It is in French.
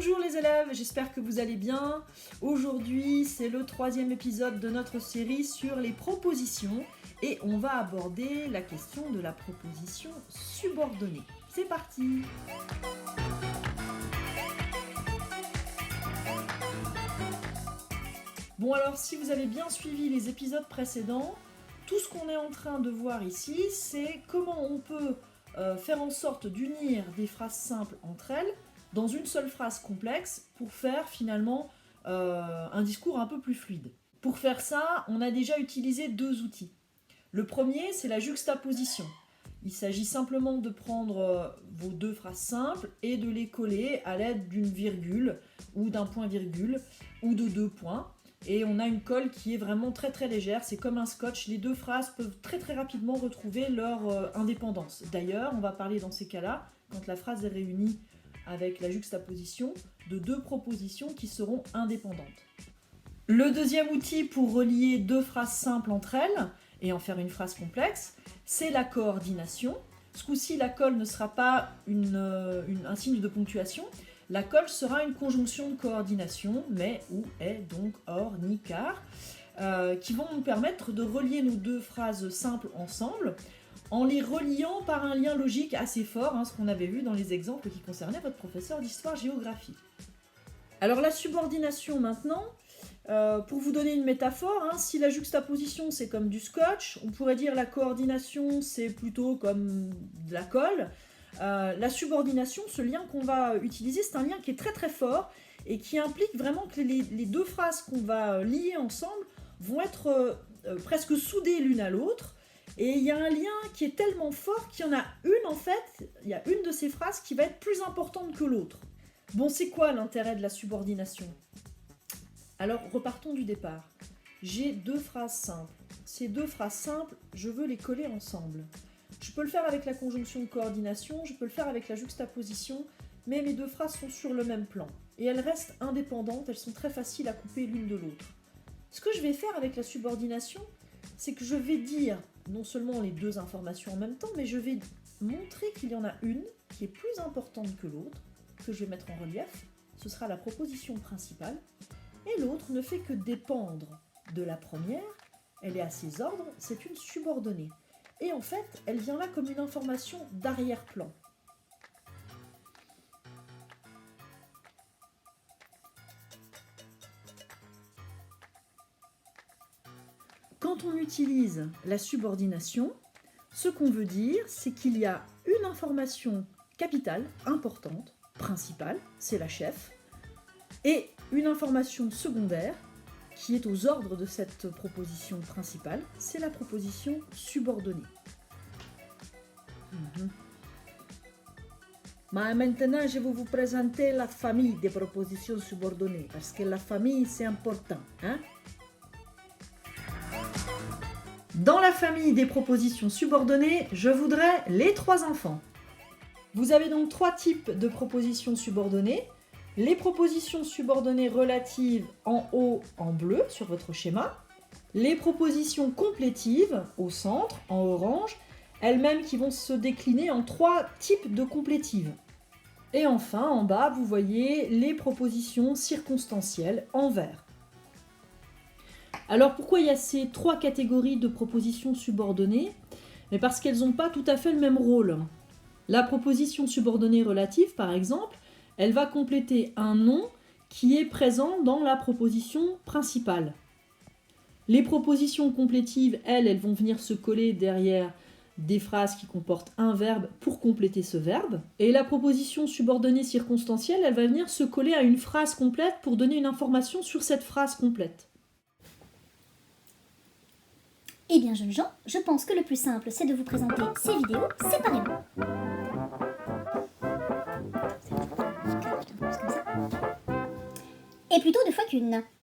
Bonjour les élèves, j'espère que vous allez bien. Aujourd'hui, c'est le 3e épisode de notre série sur les propositions et on va aborder la question de la proposition subordonnée. C'est parti! Bon alors, si vous avez bien suivi les épisodes précédents, tout ce qu'on est en train de voir ici, c'est comment on peut faire en sorte d'unir des phrases simples entre elles dans une seule phrase complexe pour faire finalement un discours un peu plus fluide. Pour faire ça, on a déjà utilisé 2 outils. Le premier, c'est la juxtaposition. Il s'agit simplement de prendre vos 2 phrases simples et de les coller à l'aide d'une virgule ou d'un point-virgule ou de 2 points. Et on a une colle qui est vraiment très très légère, c'est comme un scotch. Les 2 phrases peuvent très très rapidement retrouver leur indépendance. D'ailleurs, on va parler dans ces cas-là, quand la phrase est réunie avec la juxtaposition, de 2 propositions qui seront indépendantes. Le deuxième outil pour relier 2 phrases simples entre elles et en faire une phrase complexe, c'est la coordination. Ce coup-ci, la colle ne sera pas un signe de ponctuation. La colle sera une conjonction de coordination, mais, ou, est, donc, or, ni, car, qui vont nous permettre de relier nos 2 phrases simples ensemble, en les reliant par un lien logique assez fort, ce qu'on avait vu dans les exemples qui concernaient votre professeur d'histoire-géographie. Alors la subordination maintenant, pour vous donner une métaphore, si la juxtaposition c'est comme du scotch, on pourrait dire la coordination c'est plutôt comme de la colle. La subordination, ce lien qu'on va utiliser, c'est un lien qui est très très fort et qui implique vraiment que les 2 phrases qu'on va lier ensemble vont être presque soudées l'une à l'autre. Et il y a un lien qui est tellement fort qu'il y en a une en fait, il y a une de ces phrases qui va être plus importante que l'autre. Bon, c'est quoi l'intérêt de la subordination ? Alors, repartons du départ. J'ai 2 phrases simples. Ces 2 phrases simples, je veux les coller ensemble. Je peux le faire avec la conjonction de coordination, je peux le faire avec la juxtaposition, mais mes 2 phrases sont sur le même plan. Et elles restent indépendantes, elles sont très faciles à couper l'une de l'autre. Ce que je vais faire avec la subordination, c'est que je vais dire non seulement les 2 informations en même temps, mais je vais montrer qu'il y en a une qui est plus importante que l'autre, que je vais mettre en relief. Ce sera la proposition principale. Et l'autre ne fait que dépendre de la première. Elle est à ses ordres, c'est une subordonnée. Et en fait, elle vient là comme une information d'arrière-plan. Quand on utilise la subordination, ce qu'on veut dire, c'est qu'il y a une information capitale, importante, principale, c'est la chef, et une information secondaire, qui est aux ordres de cette proposition principale, c'est la proposition subordonnée. Mais maintenant, je vais vous présenter la famille des propositions subordonnées, parce que la famille, c'est important. Dans la famille des propositions subordonnées, je voudrais les 3 enfants. Vous avez donc 3 types de propositions subordonnées. Les propositions subordonnées relatives en haut en bleu sur votre schéma. Les propositions complétives au centre en orange, elles-mêmes qui vont se décliner en 3 types de complétives. Et enfin, en bas, vous voyez les propositions circonstancielles en vert. Alors pourquoi il y a ces 3 catégories de propositions subordonnées ? Mais parce qu'elles n'ont pas tout à fait le même rôle. La proposition subordonnée relative, par exemple, elle va compléter un nom qui est présent dans la proposition principale. Les propositions complétives, elles vont venir se coller derrière des phrases qui comportent un verbe pour compléter ce verbe. Et la proposition subordonnée circonstancielle, elle va venir se coller à une phrase complète pour donner une information sur cette phrase complète. Eh bien, jeunes gens, je pense que le plus simple, c'est de vous présenter ces vidéos séparément. Et plutôt 2 fois qu'une.